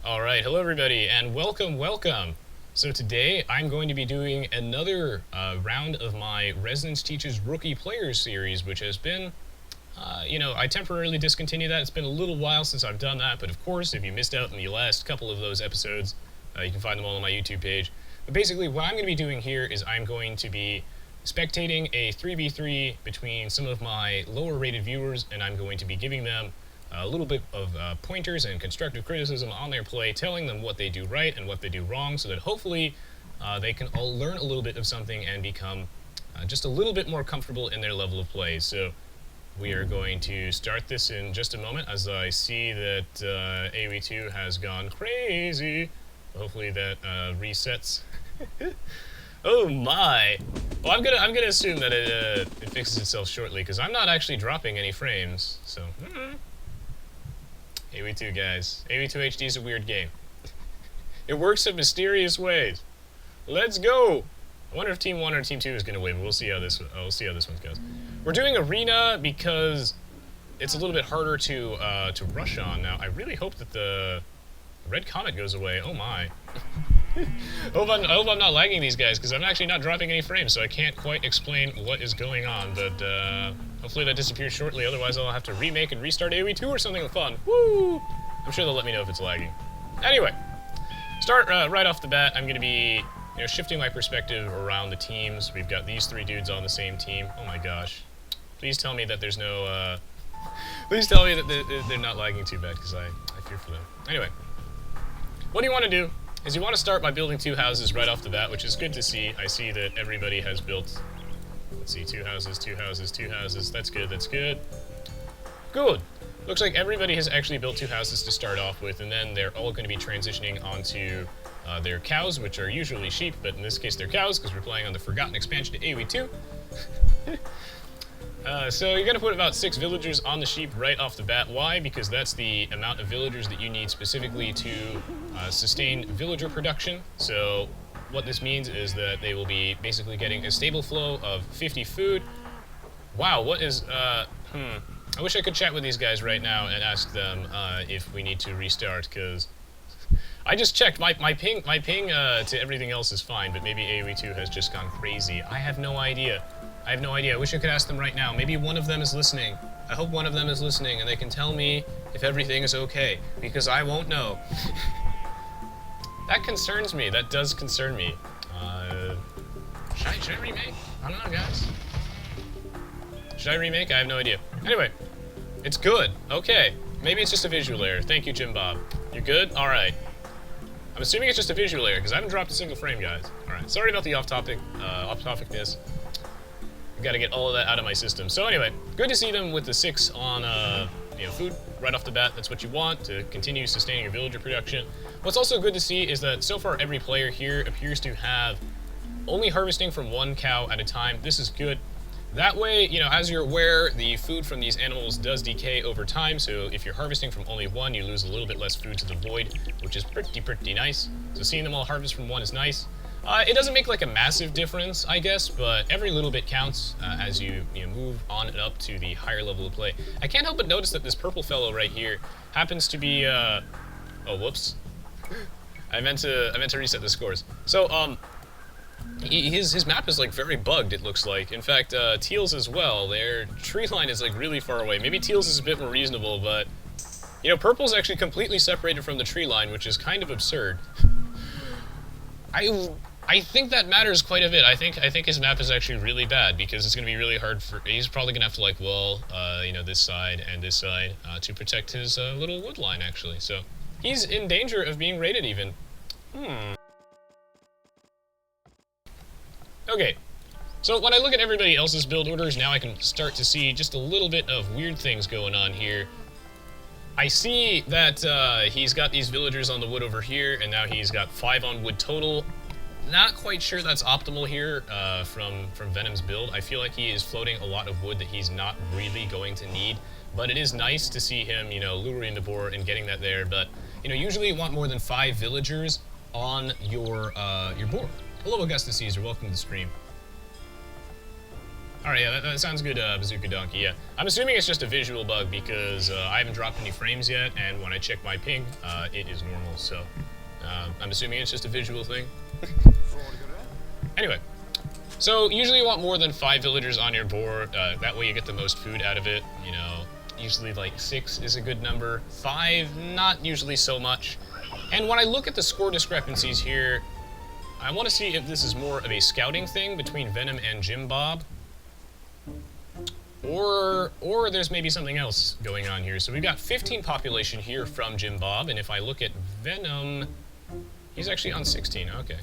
Alright, hello everybody, and welcome! So today I'm going to be doing another round of my Resonance Teaches Rookie Players series, which has been, I temporarily discontinued that. It's been a little while since I've done that, but of course, if you missed out on the last couple of those episodes, you can find them all on my YouTube page. But basically, what I'm going to be doing here is I'm going to be spectating a 3v3 between some of my lower rated viewers, and I'm going to be giving them a little bit of pointers and constructive criticism on their play, telling them what they do right and what they do wrong, so that hopefully they can all learn a little bit of something and become just a little bit more comfortable in their level of play. So we are going to start this in just a moment, as I see that Aoe2 has gone crazy. Hopefully that resets. Oh my! Well, I'm gonna assume that it fixes itself shortly, because I'm not actually dropping any frames. So. Aoe2, guys. Aoe2 HD is a weird game. It works in mysterious ways. Let's go! I wonder if Team 1 or Team 2 is going to win, but we'll see how this one goes. We're doing Arena because it's a little bit harder to rush on. Now, I really hope that the red comet goes away. Oh my. I hope I'm not lagging these guys, because I'm actually not dropping any frames, so I can't quite explain what is going on, but hopefully that disappears shortly, otherwise I'll have to remake and restart Aoe2 or something fun. Woo! I'm sure they'll let me know if it's lagging. Anyway, start right off the bat. I'm going to be shifting my perspective around the teams. We've got these three dudes on the same team. Oh my gosh. Please tell me that there's no... please tell me that they're not lagging too bad, because I fear for them. Anyway, what do you want to do? Is you want to start by building two houses right off the bat, which is good to see. I see that everybody has built, let's see, two houses. That's good, that's good. Good. Looks like everybody has actually built two houses to start off with, and then they're all going to be transitioning onto their cows, which are usually sheep, but in this case they're cows, because we're playing on the Forgotten expansion to Aoe2. So you're going to put about 6 villagers on the sheep right off the bat. Why? Because that's the amount of villagers that you need specifically to sustain villager production. So what this means is that they will be basically getting a stable flow of 50 food. Wow, what is... I wish I could chat with these guys right now and ask them if we need to restart, because... I just checked. My ping to everything else is fine, but maybe Aoe2 has just gone crazy. I have no idea. I wish I could ask them right now. Maybe one of them is listening. I hope one of them is listening and they can tell me if everything is okay, because I won't know. That concerns me. That does concern me. Should I remake? I don't know, guys. Should I remake? I have no idea. Anyway, it's good. Okay. Maybe it's just a visual error. Thank you, Jim Bob. You good? Alright. I'm assuming it's just a visual error, because I haven't dropped a single frame, guys. Alright, sorry about the off-topicness. Gotta get all of that out of my system. So anyway, good to see them with the 6 on food right off the bat. That's what you want to continue sustaining your villager production. What's also good to see is that so far every player here appears to have only harvesting from 1 cow at a time. This is good. That way, as you're aware, the food from these animals does decay over time, so if you're harvesting from only 1, you lose a little bit less food to the void, which is pretty nice. So seeing them all harvest from 1 is nice. It doesn't make like a massive difference, I guess, but every little bit counts as you move on and up to the higher level of play. I can't help but notice that this purple fellow right here happens to be oh, whoops. I meant to reset the scores. So his map is like very bugged, it looks like. In fact, Teal's as well. Their tree line is like really far away. Maybe Teal's is a bit more reasonable, but Purple's actually completely separated from the tree line, which is kind of absurd. I think that matters quite a bit. I think his map is actually really bad, because it's going to be really hard for... He's probably going to have to, like, wall, this side and this side to protect his little wood line, actually. So he's in danger of being raided, even. Okay. So when I look at everybody else's build orders, now I can start to see just a little bit of weird things going on here. I see that he's got these villagers on the wood over here, and now he's got 5 on wood total. Not quite sure that's optimal here from Venom's build. I feel like he is floating a lot of wood that he's not really going to need, but it is nice to see him, luring the boar and getting that there. But usually you want more than 5 villagers on your boar. Hello, Augusta Caesar. Welcome to the stream. Alright, yeah, that sounds good, Bazooka Donkey, yeah. I'm assuming it's just a visual bug because I haven't dropped any frames yet, and when I check my ping, it is normal, so I'm assuming it's just a visual thing. Anyway, so usually you want more than 5 villagers on your board, that way you get the most food out of it, you know. Usually like 6 is a good number, 5, not usually so much. And when I look at the score discrepancies here, I want to see if this is more of a scouting thing between Venom and Jim Bob, or there's maybe something else going on here. So we've got 15 population here from Jim Bob, and if I look at Venom, he's actually on 16, okay.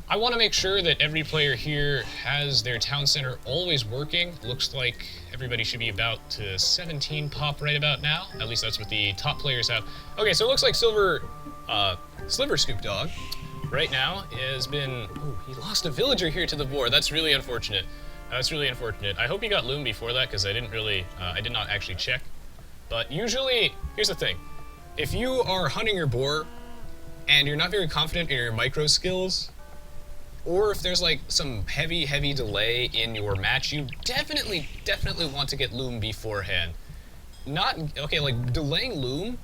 I want to make sure that every player here has their town center always working. Looks like everybody should be about to 17 pop right about now. At least that's what the top players have. Okay, so it looks like Sliver Scoop Dog right now has been... Ooh, he lost a villager here to the board. That's really unfortunate. That's really unfortunate. I hope he got Loom before that, because I did not actually check. But usually, here's the thing. If you are hunting your boar, and you're not very confident in your micro skills, or if there's like some heavy delay in your match, you definitely want to get Loom beforehand. Like delaying Loom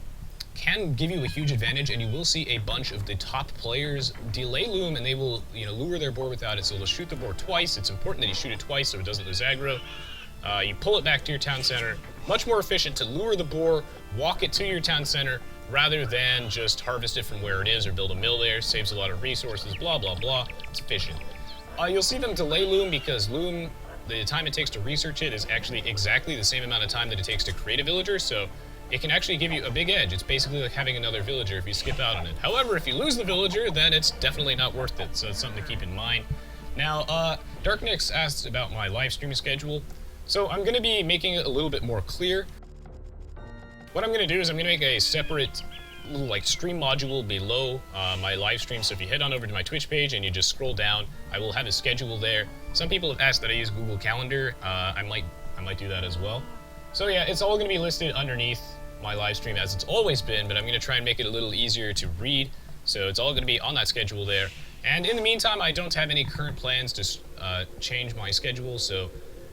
can give you a huge advantage, and you will see a bunch of the top players delay Loom, and they will, you know, lure their boar without it, so they'll shoot the boar twice. It's important that you shoot it twice so it doesn't lose aggro. You pull it back to your town center. Much more efficient to lure the boar, walk it to your town center, rather than just harvest it from where it is or build a mill there. Saves a lot of resources, blah, blah, blah. It's efficient. You'll see them delay Loom because Loom, the time it takes to research it is actually exactly the same amount of time that it takes to create a villager, so it can actually give you a big edge. It's basically like having another villager if you skip out on it. However, if you lose the villager, then it's definitely not worth it, so it's something to keep in mind. Now, Darknix asked about my live stream schedule, so I'm going to be making it a little bit more clear. What I'm going to do is I'm going to make a separate little like stream module below my live stream, so if you head on over to my Twitch page and you just scroll down, I will have a schedule there. Some people have asked that I use Google Calendar. I might do that as well. So yeah, it's all going to be listed underneath my live stream as it's always been, but I'm going to try and make it a little easier to read, so it's all going to be on that schedule there. And in the meantime, I don't have any current plans to change my schedule, so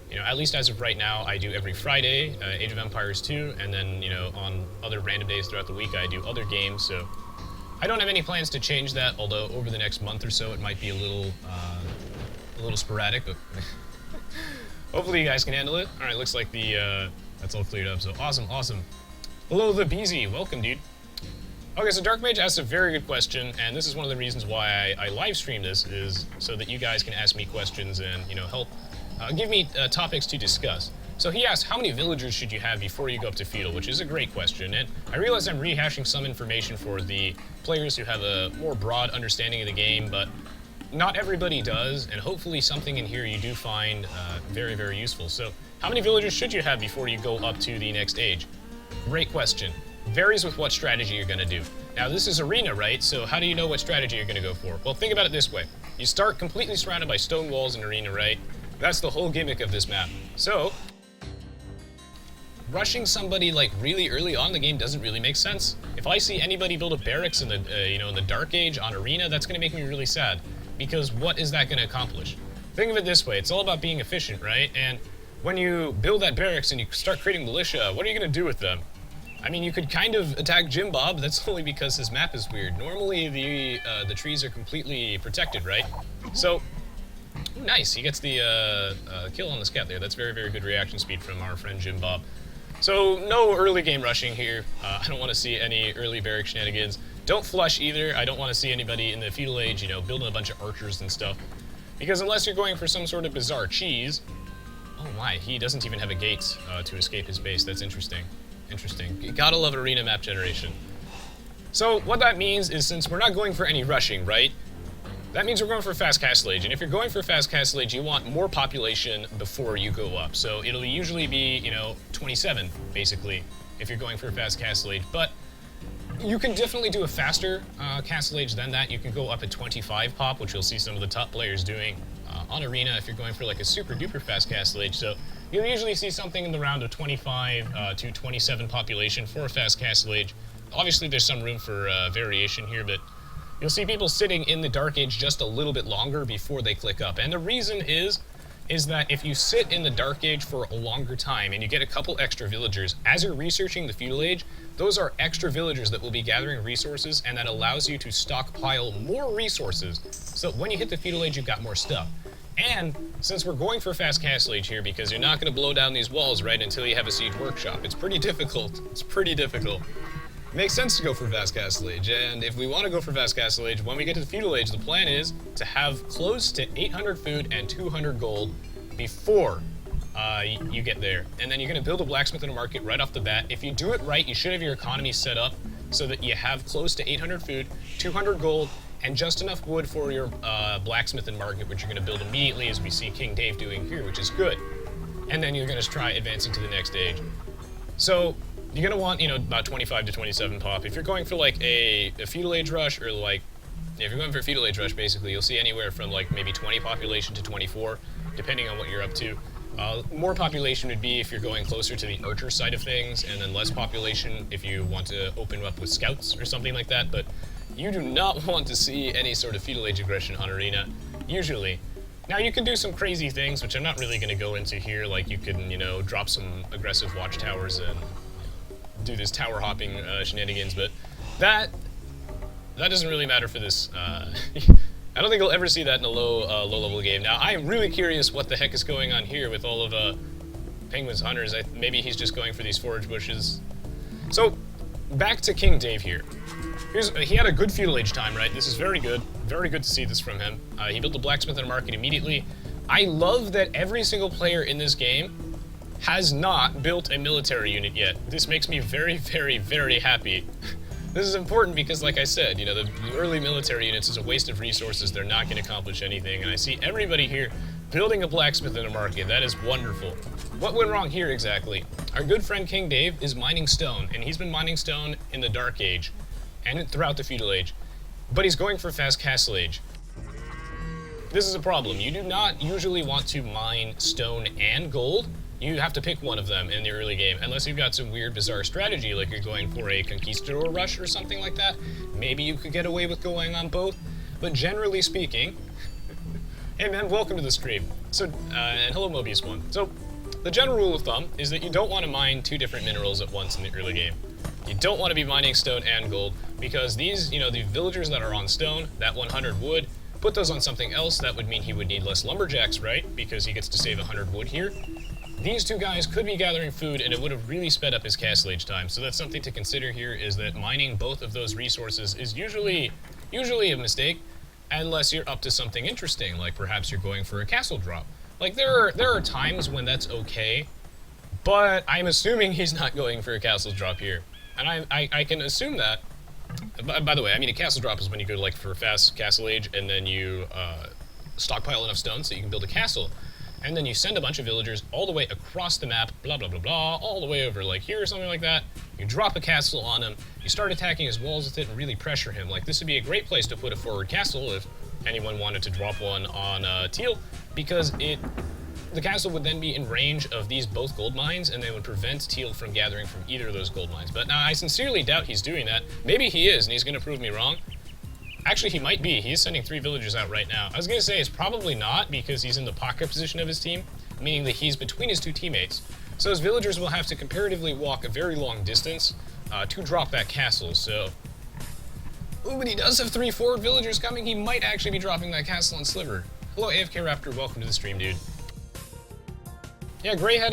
you know, at least as of right now, I do every Friday, Age of Empires 2, and then, you know, on other random days throughout the week, I do other games, so I don't have any plans to change that, although over the next month or so, it might be a little sporadic, but hopefully you guys can handle it. Alright, looks like that's all cleared up, so awesome. Hello, the Beezy. Welcome, dude. Okay, so Dark Mage asked a very good question, and this is one of the reasons why I live stream this, is so that you guys can ask me questions and, you know, help give me topics to discuss. So he asked, how many villagers should you have before you go up to feudal, which is a great question, and I realize I'm rehashing some information for the players who have a more broad understanding of the game, but not everybody does, and hopefully something in here you do find very useful. So how many villagers should you have before you go up to the next age? Great question. Varies with what strategy you're going to do. Now this is arena, right? So how do you know what strategy you're going to go for? Well, think about it this way. You start completely surrounded by stone walls in arena, right? That's the whole gimmick of this map. So rushing somebody like really early on in the game doesn't really make sense. If I see anybody build a barracks in the in the Dark Age on arena, that's going to make me really sad, because what is that going to accomplish? Think of it this way. It's all about being efficient, right? And when you build that barracks and you start creating militia, what are you going to do with them? I mean, you could kind of attack Jim Bob. That's only because his map is weird. Normally, the trees are completely protected, right? So, ooh, nice. He gets the kill on the scout there. That's very good reaction speed from our friend Jim Bob. So, no early game rushing here. I don't want to see any early barrack shenanigans. Don't flush either. I don't want to see anybody in the feudal age, you know, building a bunch of archers and stuff. Because unless you're going for some sort of bizarre cheese... Oh my, he doesn't even have a gate to escape his base. That's interesting. You gotta love arena map generation. So what that means is, since we're not going for any rushing, right? That means we're going for fast castle age, and if you're going for fast castle age, you want more population before you go up. So it'll usually be, you know, 27, basically, if you're going for fast castle age. But you can definitely do a faster castle age than that. You can go up at 25 pop, which you'll see some of the top players doing on arena if you're going for like a super duper fast castle age. So you'll usually see something in the round of 25 to 27 population for a fast castle age. Obviously there's some room for variation here, but you'll see people sitting in the Dark Age just a little bit longer before they click up. And the reason is is that if you sit in the Dark Age for a longer time and you get a couple extra villagers, as you're researching the Feudal Age, those are extra villagers that will be gathering resources, and that allows you to stockpile more resources, so when you hit the Feudal Age, you've got more stuff. And since we're going for Fast Castle Age here, because you're not going to blow down these walls right until you have a siege workshop, it's pretty difficult. It's pretty difficult. It makes sense to go for Fast Castle Age, and if we want to go for Fast Castle Age, when we get to the Feudal Age, the plan is to have close to 800 food and 200 gold before you get there. And then you're going to build a blacksmith and a market right off the bat. If you do it right, you should have your economy set up so that you have close to 800 food, 200 gold, and just enough wood for your blacksmith and market, which you're going to build immediately, as we see King Dave doing here, which is good. And then you're going to try advancing to the next age. So you're going to want, about 25 to 27 pop. If you're going for like a Feudal Age rush, or like, if you're going for a Feudal Age rush, basically, you'll see anywhere from like maybe 20 population to 24, depending on what you're up to. More population would be if you're going closer to the archer side of things, and then less population if you want to open up with scouts or something like that. But you do not want to see any sort of Feudal Age aggression on Arena, usually. Now, you can do some crazy things, which I'm not really going to go into here, like you can, drop some aggressive watchtowers and do this tower hopping shenanigans, but that doesn't really matter for this. I don't think you'll ever see that in a low-level game. Now, I am really curious what the heck is going on here with all of Penguin's hunters. Maybe he's just going for these forage bushes. So, back to King Dave here. He had a good Feudal Age time, right? This is very good. Very good to see this from him. He built a blacksmith and a market immediately. I love that every single player in this game has not built a military unit yet. This makes me very, very, very happy. This is important because, like I said, the early military units is a waste of resources. They're not going to accomplish anything. And I see everybody here building a blacksmith and a market. That is wonderful. What went wrong here exactly? Our good friend King Dave is mining stone, and he's been mining stone in the Dark Age and throughout the Feudal Age. But he's going for Fast Castle Age. This is a problem. You do not usually want to mine stone and gold. You have to pick one of them in the early game, unless you've got some weird, bizarre strategy, like you're going for a conquistador rush or something like that. Maybe you could get away with going on both, but generally speaking... Hey man, welcome to the stream. So, and hello Mobius1. So, the general rule of thumb is that you don't want to mine two different minerals at once in the early game. You don't want to be mining stone and gold, because these, the villagers that are on stone, that 100 wood, put those on something else. That would mean he would need less lumberjacks, right? Because he gets to save 100 wood here. These two guys could be gathering food, and it would have really sped up his Castle Age time. So that's something to consider here, is that mining both of those resources is usually a mistake, unless you're up to something interesting, like perhaps you're going for a castle drop. Like, there are times when that's okay, but I'm assuming he's not going for a castle drop here. And I can assume that. By the way, I mean, a castle drop is when you go like for a Fast Castle Age, and then you stockpile enough stone so you can build a castle. And then you send a bunch of villagers all the way across the map, blah, blah, blah, blah, all the way over, like here or something like that. You drop a castle on him, you start attacking his walls with it and really pressure him. Like, this would be a great place to put a forward castle if anyone wanted to drop one on Teal, because the castle would then be in range of these both gold mines, and they would prevent Teal from gathering from either of those gold mines. But now, I sincerely doubt he's doing that. Maybe he is, and he's going to prove me wrong. Actually, he might be. He's sending 3 villagers out right now. I was going to say it's probably not, because he's in the pocket position of his team, meaning that he's between his two teammates. So his villagers will have to comparatively walk a very long distance to drop that castle. So, ooh, but he does have 3 forward villagers coming. He might actually be dropping that castle on Sliver. Hello, AFK Raptor. Welcome to the stream, dude. Yeah, Gray had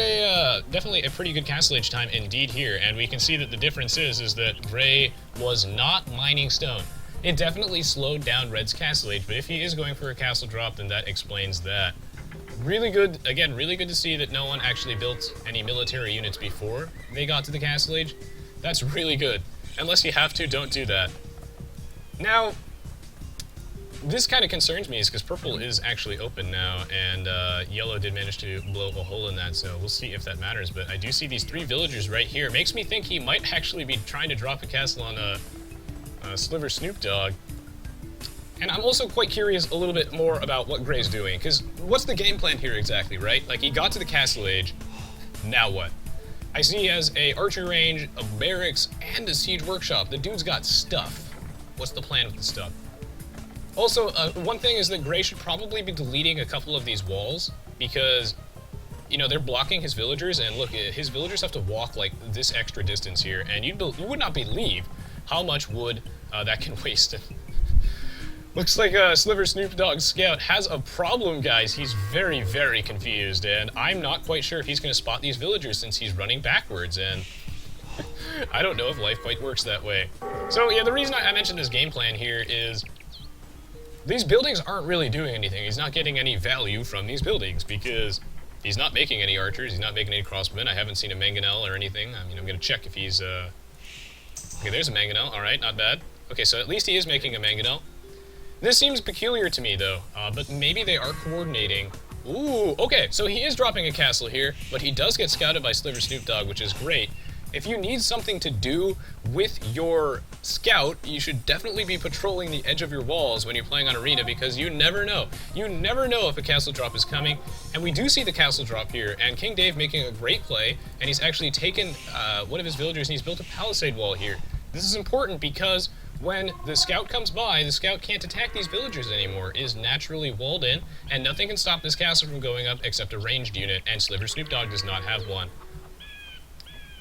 definitely a pretty good Castle Age time indeed here, and we can see that the difference is that Gray was not mining stone. It definitely slowed down Red's Castle Age, but if he is going for a castle drop, then that explains that. Really good, again, really good to see that no one actually built any military units before they got to the Castle Age. That's really good. Unless you have to, don't do that. Now, this kind of concerns me, is because purple is actually open now, and yellow did manage to blow a hole in that, so we'll see if that matters. But I do see these 3 villagers right here. It makes me think he might actually be trying to drop a castle on Sliver Snoop Dogg. And I'm also quite curious a little bit more about what Gray's doing, because what's the game plan here exactly, right? Like, he got to the Castle Age, now what? I see he has a archer range, a barracks, and a siege workshop. The dude's got stuff. What's the plan with the stuff? Also, one thing is that Gray should probably be deleting a couple of these walls, because, you know, they're blocking his villagers, and look, his villagers have to walk like this extra distance here, and you would not believe how much wood that can waste. Looks like Sliver Snoop Dogg's scout has a problem, guys. He's very, very confused, and I'm not quite sure if he's going to spot these villagers since he's running backwards, and I don't know if life quite works that way. So, yeah, the reason I mentioned this game plan here is these buildings aren't really doing anything. He's not getting any value from these buildings because he's not making any archers, he's not making any crossbowmen. I haven't seen a mangonel or anything. I mean, I'm going to check if he's... Okay, there's a mangonel. Alright, not bad. Okay, so at least he is making a mangonel. This seems peculiar to me, though, but maybe they are coordinating. Ooh, okay, so he is dropping a castle here, but he does get scouted by Sliver Snoop Dogg, which is great. If you need something to do with your scout, you should definitely be patrolling the edge of your walls when you're playing on Arena, because you never know. You never know if a castle drop is coming, and we do see the castle drop here, and King Dave making a great play, and he's actually taken one of his villagers and he's built a palisade wall here. This is important because when the scout comes by, the scout can't attack these villagers anymore. It is naturally walled in, and nothing can stop this castle from going up except a ranged unit, and Sliver Snoop Dogg does not have one.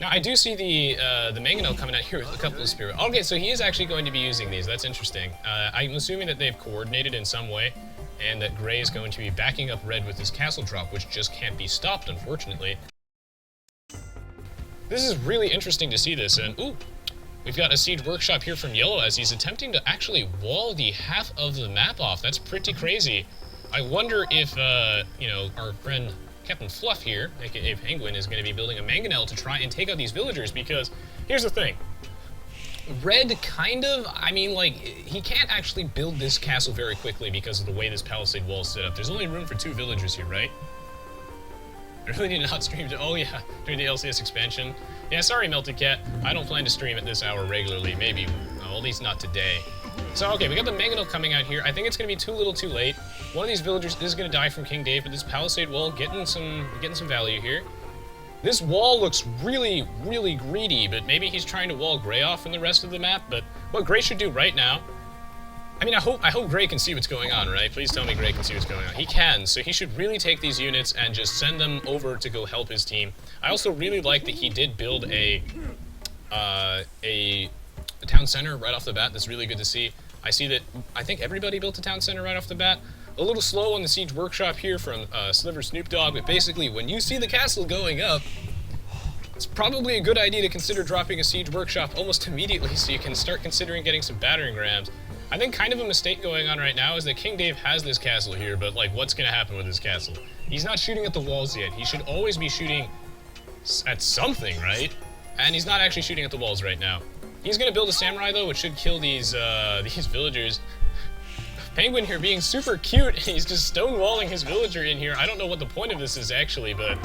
Now, I do see the mangonel coming out here with a couple of spirit. Okay, so he is actually going to be using these. That's interesting. I'm assuming that they've coordinated in some way, and that Gray is going to be backing up red with his castle drop, which just can't be stopped, unfortunately. This is really interesting to see this, and ooh, we've got a siege workshop here from Yellow as he's attempting to actually wall the half of the map off. That's pretty crazy. I wonder if, you know, our friend Captain Fluff here, aka Penguin, is going to be building a mangonel to try and take out these villagers, because here's the thing. Red kind of, I mean, like, he can't actually build this castle very quickly because of the way this palisade wall is set up. There's only room for 2 villagers here, right? I really need to not stream to, oh yeah, during the LCS expansion. Yeah, sorry, Melted Cat. I don't plan to stream at this hour regularly, maybe, well, at least not today. So, okay, we got the mangonel coming out here. I think it's going to be too little too late. One of these villagers is going to die from King Dave, but this palisade wall getting some value here. This wall looks really, really greedy, but maybe he's trying to wall Gray off from the rest of the map. But what Gray should do right now, I mean, I hope Gray can see what's going on, right? Please tell me Gray can see what's going on. He can, so he should really take these units and just send them over to go help his team. I also really like that he did build a town center right off the bat. That's really good to see. I see that, I think everybody built a town center right off the bat. A little slow on the siege workshop here from Sliver Snoop Dogg, but basically when you see the castle going up, it's probably a good idea to consider dropping a siege workshop almost immediately so you can start considering getting some battering rams. I think kind of a mistake going on right now is that King Dave has this castle here, but like, what's going to happen with this castle? He's not shooting at the walls yet. He should always be shooting at something, right? And he's not actually shooting at the walls right now. He's going to build a samurai, though, which should kill these villagers. Penguin here being super cute, he's just stonewalling his villager in here. I don't know what the point of this is, actually, but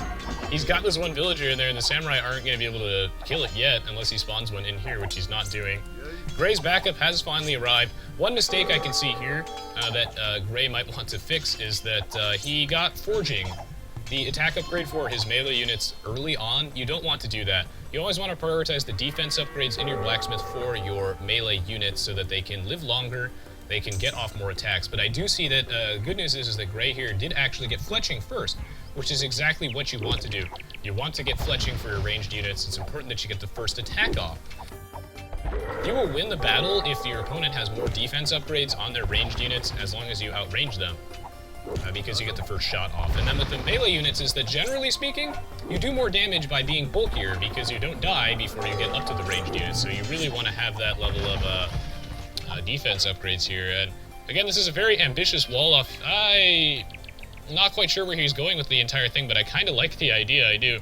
he's got this one villager in there, and the samurai aren't going to be able to kill it yet, unless he spawns one in here, which he's not doing. Gray's backup has finally arrived. One mistake I can see here that Gray might want to fix is that he got forging the attack upgrade for his melee units early on. You don't want to do that. You always want to prioritize the defense upgrades in your blacksmith for your melee units so that they can live longer, they can get off more attacks. But I do see that good news is that Gray here did actually get fletching first, which is exactly what you want to do. You want to get fletching for your ranged units. It's important that you get the first attack off. You will win the battle if your opponent has more defense upgrades on their ranged units as long as you outrange them. Because you get the first shot off. And then with the melee units is that, generally speaking, you do more damage by being bulkier because you don't die before you get up to the ranged units. So you really want to have that level of defense upgrades here. And again, this is a very ambitious wall off. I'm not quite sure where he's going with the entire thing, but I kind of like the idea, I do.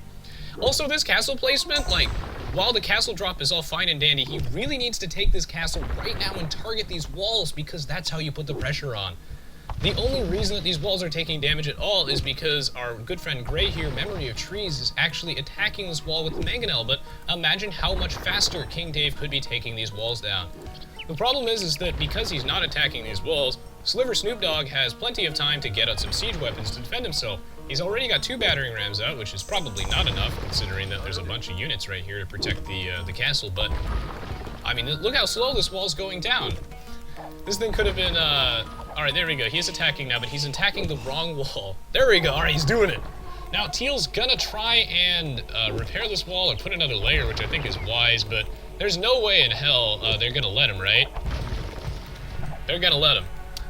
Also, this castle placement, like, while the castle drop is all fine and dandy, he really needs to take this castle right now and target these walls because that's how you put the pressure on. The only reason that these walls are taking damage at all is because our good friend Gray here, Memory of Trees, is actually attacking this wall with the mangonel, but imagine how much faster King Dave could be taking these walls down. The problem is that because he's not attacking these walls, Sliver Snoop Dogg has plenty of time to get out some siege weapons to defend himself. He's already got 2 battering rams out, which is probably not enough considering that there's a bunch of units right here to protect the castle, but I mean, look how slow this wall's going down. This thing could have been Alright, there we go. He's attacking now, but he's attacking the wrong wall. There we go. Alright, he's doing it. Now, Teal's gonna try and repair this wall or put another layer, which I think is wise, but there's no way in hell they're gonna let him, right? They're gonna let him.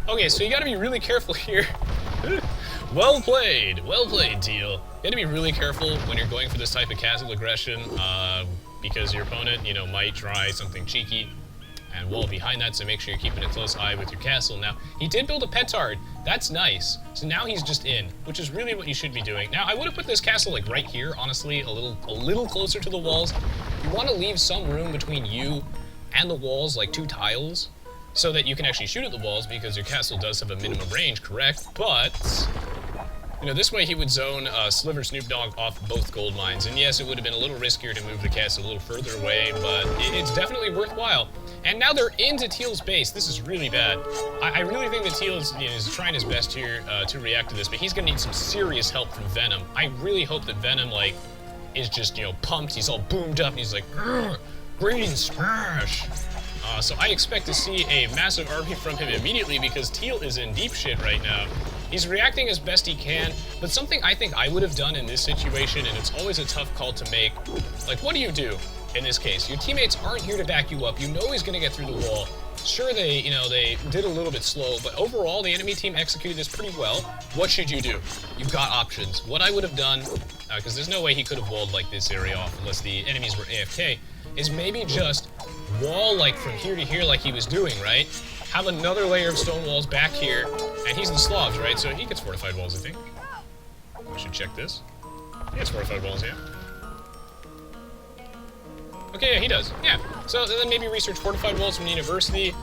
Okay, so you gotta be really careful here. Well played, Teal. You gotta be really careful when you're going for this type of castle aggression, because your opponent, you know, might try something cheeky and wall behind that, so make sure you're keeping a close eye with your castle. Now, he did build a petard. That's nice. So now he's just in, which is really what you should be doing. Now, I would have put this castle, like, right here, honestly, a little closer to the walls. You want to leave some room between you and the walls, like 2 tiles, so that you can actually shoot at the walls, because your castle does have a minimum range, correct? But, you know, this way he would zone Sliver Snoop Dogg off both gold mines. And yes, it would have been a little riskier to move the castle a little further away, but it's definitely worthwhile. And now they're into Teal's base. This is really bad. I really think that Teal is, you know, is trying his best here to react to this, but he's going to need some serious help from Venom. I really hope that Venom, like, is just, you know, pumped. He's all boomed up, and he's like, green smash! So I expect to see a massive army from him immediately, because Teal is in deep shit right now. He's reacting as best he can, but something I think I would have done in this situation, and it's always a tough call to make, like, what do you do in this case? Your teammates aren't here to back you up. You know he's going to get through the wall. Sure, they did a little bit slow, but overall, the enemy team executed this pretty well. What should you do? You've got options. What I would have done, because there's no way he could have walled, like, this area off unless the enemies were AFK, is maybe just wall, like, from here to here like he was doing, right? Have another layer of stone walls back here, and he's the Slavs, right? So he gets fortified walls, I think. We should check this. He gets fortified walls, yeah. Okay, yeah, he does. Yeah. So then maybe research fortified walls from the university.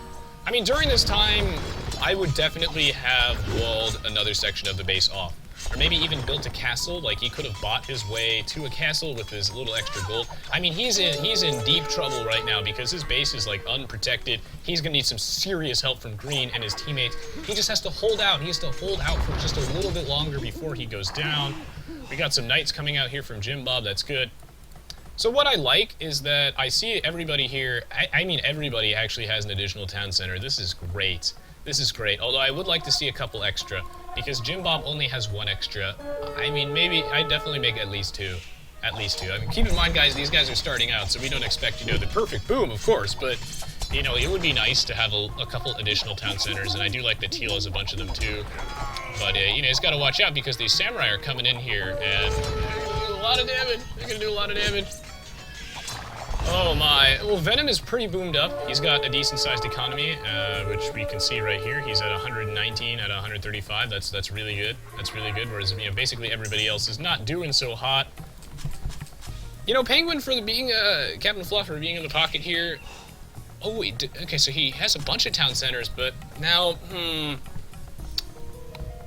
I mean, during this time, I would definitely have walled another section of the base off. Or maybe even built a castle. Like, he could have bought his way to a castle with his little extra gold. I mean, he's in deep trouble right now because his base is, like, unprotected. He's gonna need some serious help from Green and his teammates. He just has to hold out. He has to hold out for just a little bit longer before he goes down. We got some knights coming out here from Jim Bob. That's good. So what I like is that I see everybody here. I mean, everybody actually has an additional town center. This is great. This is great. Although I would like to see a couple extra, because Jim Bob only has 1 extra. I mean, maybe I'd definitely make at least 2. At least 2. I mean, keep in mind, guys, these guys are starting out, so we don't expect, you know, the perfect boom, of course. But, you know, it would be nice to have a couple additional town centers, and I do like that Teal has a bunch of them too. But, you know, he's got to watch out because these samurai are coming in here, and they're gonna do a lot of damage. They're gonna do a lot of damage. Oh my. Well, Venom is pretty boomed up. He's got a decent-sized economy, which we can see right here. He's at 119 out of 135. That's really good. That's really good. Whereas, you know, basically everybody else is not doing so hot. You know, Penguin for being Captain Fluff for being in the pocket here. Oh wait. Okay, so he has a bunch of town centers, but now,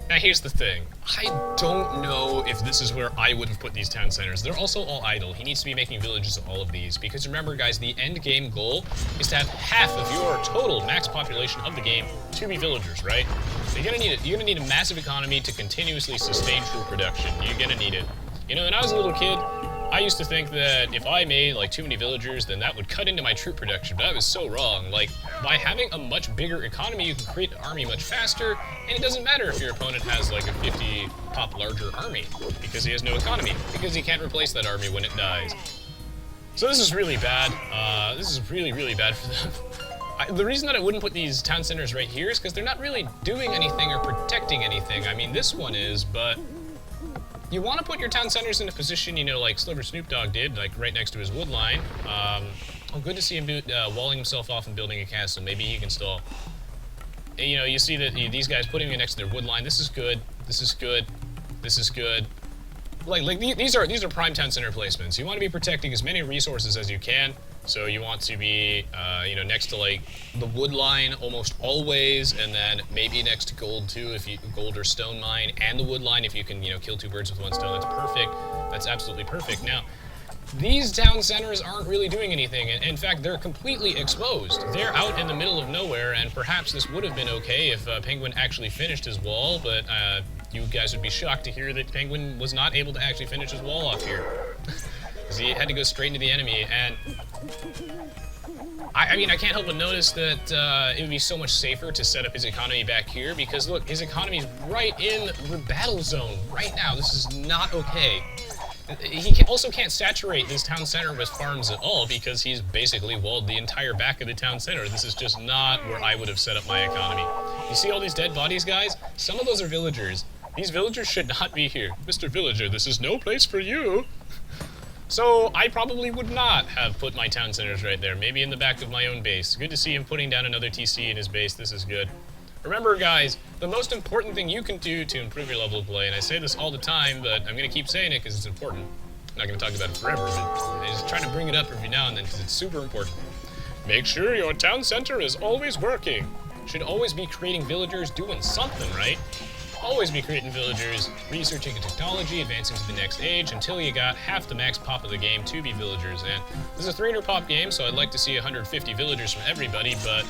Now here's the thing. I don't know if this is where I would have put these town centers. They're also all idle. He needs to be making villages of all of these. Because remember, guys, the end game goal is to have half of your total max population of the game to be villagers, right? So you're gonna need it. You're gonna need a massive economy to continuously sustain troop production. You're gonna need it. You know, when I was a little kid, I used to think that if I made, like, too many villagers, then that would cut into my troop production, but I was so wrong. Like, by having a much bigger economy, you can create an army much faster, and it doesn't matter if your opponent has, like, a 50 pop larger army, because he has no economy, because he can't replace that army when it dies. So this is really bad. This is really, really bad for them. The reason that I wouldn't put these town centers right here is because they're not really doing anything or protecting anything. I mean, this one is, but you want to put your town centers in a position, you know, like Sliver Snoop Dogg did, like right next to his wood line. Oh, good to see him walling himself off and building a castle. Maybe he can stall. You know, you see that these guys putting it next to their wood line. This is good. This is good. This is good. Like these are prime town center placements. You want to be protecting as many resources as you can. So you want to be, you know, next to, like, the wood line almost always, and then maybe next to gold too, if you gold or stone mine, and the wood line if you can, you know, kill 2 birds with 1 stone. That's perfect. That's absolutely perfect. Now, these town centers aren't really doing anything. In fact, they're completely exposed. They're out in the middle of nowhere, and perhaps this would have been okay if Penguin actually finished his wall, but you guys would be shocked to hear that Penguin was not able to actually finish his wall off here. Because he had to go straight into the enemy, and I mean, I can't help but notice that it would be so much safer to set up his economy back here because, look, his economy is right in the battle zone right now. This is not okay. He also can't saturate this town center with farms at all because he's basically walled the entire back of the town center. This is just not where I would have set up my economy. You see all these dead bodies, guys? Some of those are villagers. These villagers should not be here. Mr. Villager, this is no place for you. So I probably would not have put my town centers right there, maybe in the back of my own base. Good to see him putting down another TC in his base. This is good. Remember, guys, the most important thing you can do to improve your level of play, and I say this all the time, but I'm going to keep saying it because it's important. I'm not going to talk about it forever, but I just try to bring it up every now and then because it's super important. Make sure your town center is always working. Should always be creating villagers doing something, right? Always be creating villagers, researching technology, advancing to the next age until you got half the max pop of the game to be villagers. And this is a 300 pop game, so I'd like to see 150 villagers from everybody, but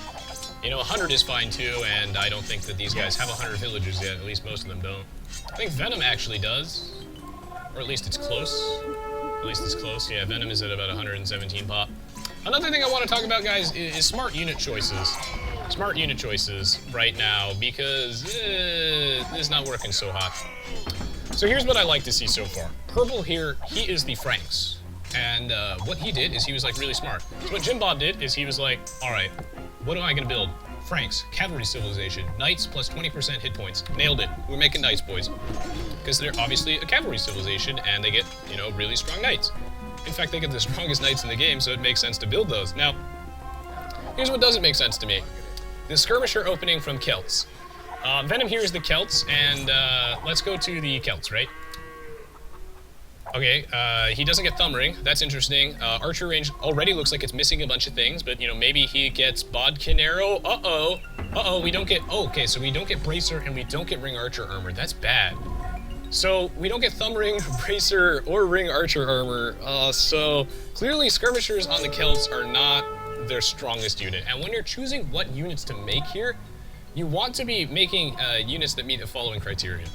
you know, 100 is fine too, and I don't think that these guys have 100 villagers yet, at least most of them don't. I think Venom actually does, or at least it's close. At least it's close, yeah, Venom is at about 117 pop. Another thing I want to talk about, guys, is smart unit choices. Smart unit choices right now, because this is not working so hot. So here's what I like to see so far. Purple here, he is the Franks. And what he did is he was like really smart. So what Jim Bob did is he was like, alright, what am I gonna build? Franks, cavalry civilization, knights plus 20% hit points. Nailed it. We're making knights, boys. Because they're obviously a cavalry civilization and they get, you know, really strong knights. In fact, they get the strongest knights in the game, so it makes sense to build those. Now, here's what doesn't make sense to me. The skirmisher opening from Celts. Venom here is the Celts, and let's go to the Celts, right? Okay, he doesn't get Thumb Ring. That's interesting. Archer range already looks like it's missing a bunch of things, but, you know, maybe he gets Bodkin Arrow. Uh-oh, we don't get... Oh, okay, so we don't get Bracer, and we don't get Ring Archer Armor. That's bad. So, we don't get Thumb Ring, Bracer, or Ring Archer Armor. So, clearly skirmishers on the Celts are not their strongest unit. And when you're choosing what units to make here, you want to be making units that meet the following criteria.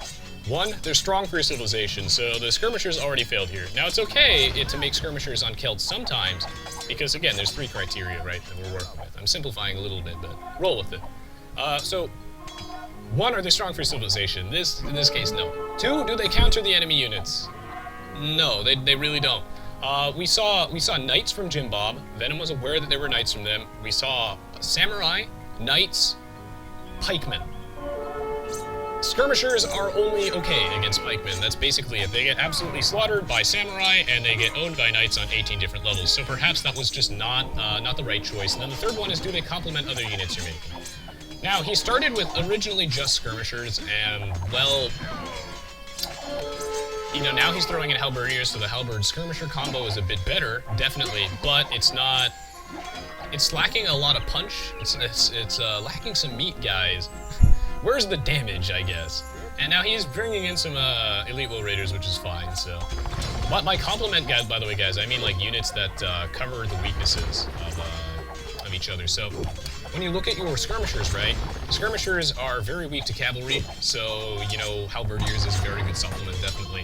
One, they're strong for your civilization, so the skirmishers already failed here. Now it's okay to make skirmishers on Celts sometimes, because again, there's 3 criteria, right, that we're working with. I'm simplifying a little bit, but roll with it. So, 1, are they strong for your civilization? In this case, no. 2, do they counter the enemy units? No, they really don't. We saw knights from Jim Bob. Venom was aware that there were knights from them. We saw samurai, knights, pikemen. Skirmishers are only okay against pikemen. That's basically it. They get absolutely slaughtered by samurai, and they get owned by knights on 18 different levels. So perhaps that was just not the right choice. And then the third one is, do they complement other units you're making? Now, he started with originally just skirmishers, and, well, you know, now he's throwing in halberdiers, so the halberd skirmisher combo is a bit better, definitely, but it's not... It's lacking a lot of punch. It's lacking some meat, guys. Where's the damage, I guess? And now he's bringing in some Elite Will Raiders, which is fine, so... My compliment, guys, by the way, guys, I mean, like, units that cover the weaknesses of each other. So, when you look at your skirmishers, right? Skirmishers are very weak to cavalry, so, you know, halberdiers is a very good supplement, definitely.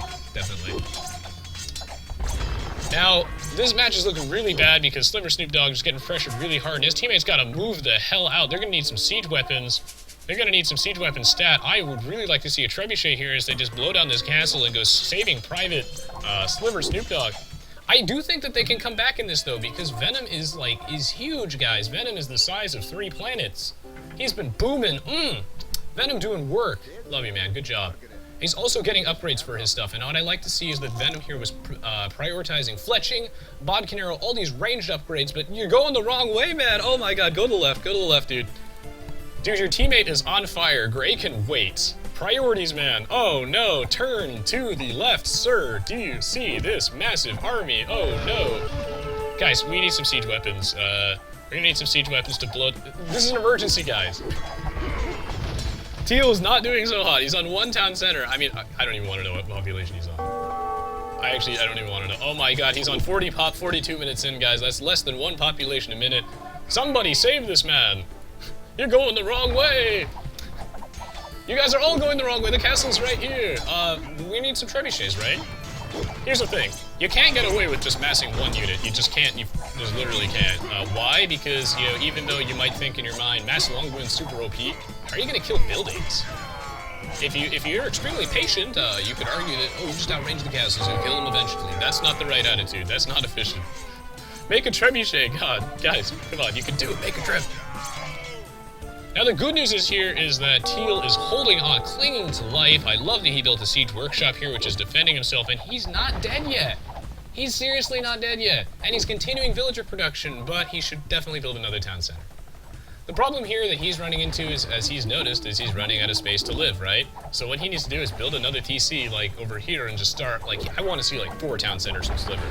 Now, this match is looking really bad because Sliver Snoop Dogg is getting pressured really hard, and his teammates gotta move the hell out. They're gonna need some siege weapons. They're gonna need some siege weapon stat. I would really like to see a trebuchet here as they just blow down this castle and go saving Private Sliver Snoop Dogg. I do think that they can come back in this, though, because Venom is huge, guys. Venom is the size of 3 planets. He's been booming. Venom doing work. Love you, man. Good job. He's also getting upgrades for his stuff, and what I like to see is that Venom here was prioritizing fletching, Bodkin Arrow, all these ranged upgrades, but you're going the wrong way, man. Oh my god, go to the left, dude. Dude, your teammate is on fire. Gray can wait. Priorities, man. Oh no, turn to the left, sir. Do you see this massive army? Oh no. Guys, we need some siege weapons. We're gonna need some siege weapons to blow... This is an emergency, guys. Teal is not doing so hot. He's on 1 town center. I mean, I don't even want to know what population he's on. I don't even want to know. Oh my god, he's on 40 pop, 42 minutes in, guys. That's less than 1 population a minute. Somebody save this man. You're going the wrong way. You guys are all going the wrong way. The castle's right here. We need some trebuchets, right? Here's the thing. You can't get away with just massing one unit. You just can't. You just literally can't. Why? Because, you know, even though you might think in your mind, mass Longboom's super OP, how are you going to kill buildings? If you're extremely patient, you could argue that, oh, you just outrange the castles and kill them eventually. That's not the right attitude. That's not efficient. Make a trebuchet. God, guys, come on. You can do it. Make a treb. Now, the good news is that Teal is holding on, clinging to life. I love that he built a siege workshop here, which is defending himself, and he's not dead yet. He's seriously not dead yet. And he's continuing villager production, but he should definitely build another town center. The problem here that he's running into is, as he's noticed, is he's running out of space to live, right? So what he needs to do is build another TC, like, over here and just start, like, I want to see, like, 4 town centers from Sliver.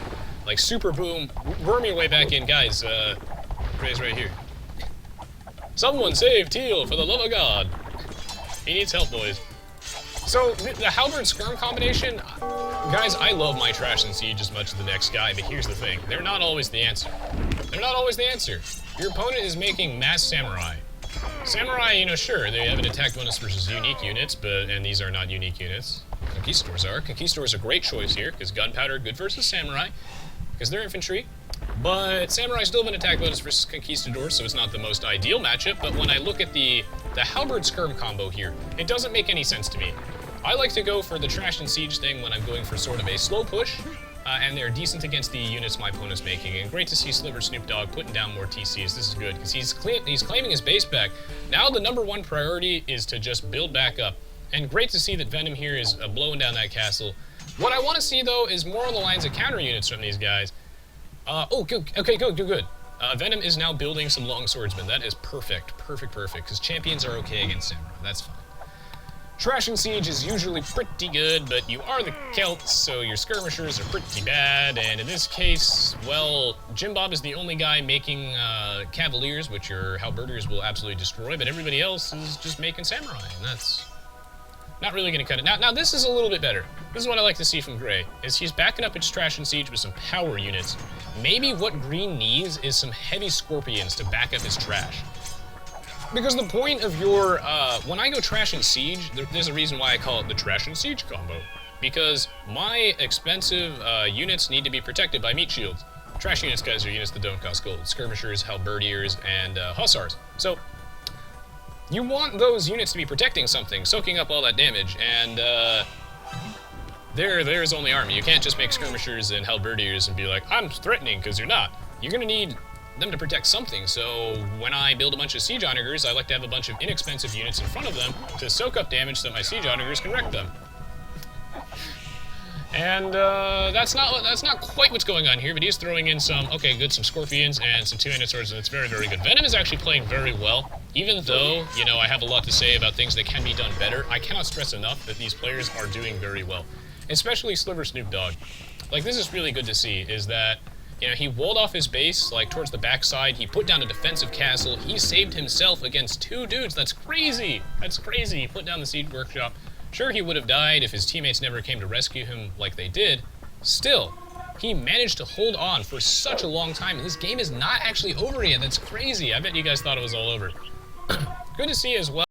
Like, super boom, worm your way back in. Guys, Gray's right here. Someone save Teal, for the love of God. He needs help, boys. So, the Halberd Skirm combination, guys, I love my Trash and Siege as much as the next guy, but here's the thing. They're not always the answer. They're not always the answer. Your opponent is making mass Samurai. Samurai, you know, sure, they have an attack bonus versus unique units, and these are not unique units. Conquistadors are. Conquistadors are a great choice here, because Gunpowder, good versus Samurai, because they're infantry. But Samurai still have an attack bonus versus Conquistadors, so it's not the most ideal matchup. But when I look at the Halberd Skirm combo here, it doesn't make any sense to me. I like to go for the Trash and Siege thing when I'm going for sort of a slow push, and they're decent against the units my opponent's making. And great to see Sliver Snoop Dogg putting down more TCs. This is good, because he's claiming his base back. Now the #1 priority is to just build back up. And great to see that Venom here is blowing down that castle. What I want to see, though, is more on the lines of counter units from these guys. Oh, good. Okay, good. Venom is now building some long swordsmen. That is perfect, because champions are okay against Samurai. That's fine. Trash and Siege is usually pretty good, but you are the Celts, so your skirmishers are pretty bad, and in this case, well, Jim Bob is the only guy making Cavaliers, which your Halberdiers will absolutely destroy, but everybody else is just making Samurai, and that's not really going to cut it. Now, this is a little bit better. This is what I like to see from Gray, is he's backing up its Trash and Siege with some power units. Maybe what Green needs is some heavy Scorpions to back up his Trash. Because the point of your, when I go Trash and Siege, there's a reason why I call it the Trash and Siege combo. Because my expensive units need to be protected by meat shields. Trash units, guys, are units that don't cost gold. Skirmishers, Halberdiers, and Hussars. So, you want those units to be protecting something, soaking up all that damage, and there's only army. You can't just make Skirmishers and Halberdiers and be like, I'm threatening, because you're not. You're going to need them to protect something, so when I build a bunch of Siege Onagers, I like to have a bunch of inexpensive units in front of them to soak up damage so that my Siege Onagers can wreck them. And that's not quite what's going on here, but he's throwing in some Scorpions and some two-handed swords, and it's very, very good. Venom is actually playing very well, even though, you know, I have a lot to say about things that can be done better. I cannot stress enough that these players are doing very well, especially Sliver Snoop Dogg. Like, this is really good to see, is that, you know, he walled off his base, like, towards the backside. He put down a defensive castle. He saved himself against 2 dudes. That's crazy. That's crazy. He put down the siege workshop. Sure, he would have died if his teammates never came to rescue him like they did. Still, he managed to hold on for such a long time. This game is not actually over yet. That's crazy. I bet you guys thought it was all over. Good to see as well.